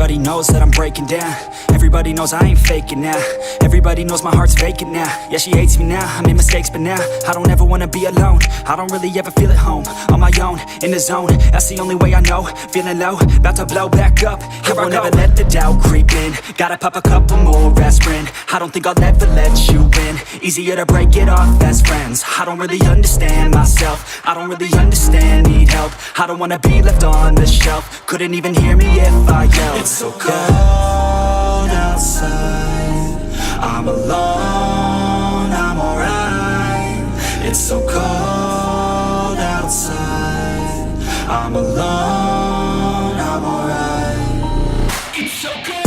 Everybody knows that I'm breaking down. Everybody knows I ain't faking now. Everybody knows my heart's vacant now. Yeah, she hates me now, I made mistakes, but now I don't ever wanna be alone. I don't really ever feel at home. On my own, in the zone, that's the only way I know. Feeling low, about to blow back up. Here I won't ever let the doubt creep in. Gotta pop a couple more aspirin. I don't think I'll ever let you in. Easier to break it off as friends. I don't really understand myself. I don't really understand, need help. I don't wanna be left on the shelf. Couldn't even hear me if I yelled. It's so cold outside, I'm alone, I'm alright. It's so cold outside, I'm alone, I'm alright. It's so cold.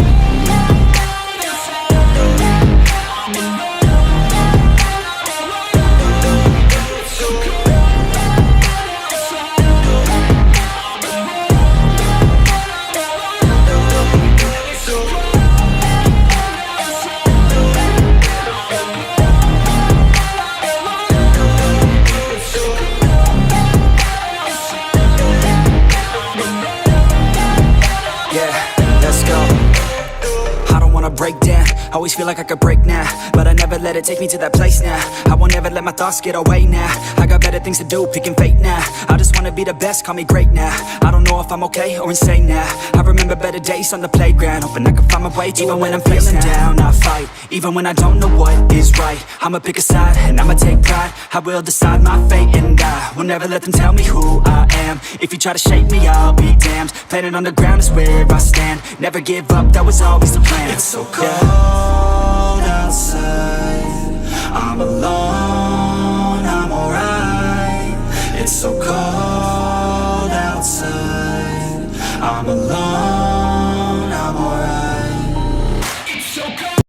Break down, always feel like I could break now, but I never let it take me to that place now. I won't ever let my thoughts get away now. I got better things to do, picking fate now. I just wanna be the best, call me great now. I don't know if I'm okay or insane now. I remember better days on the playground, hoping I can find my way to even when I'm feeling down, I fight, even when I don't know what is right. I'ma pick a side, and I'ma take pride. I will decide my fate, and I will never let them tell me who I am. If you try to shake me, I'll be damned. Planet on the ground is where I stand. Never give up, that was always the plan. It's so cold outside, I'm alone, I'm alright. It's so cold outside, I'm alone.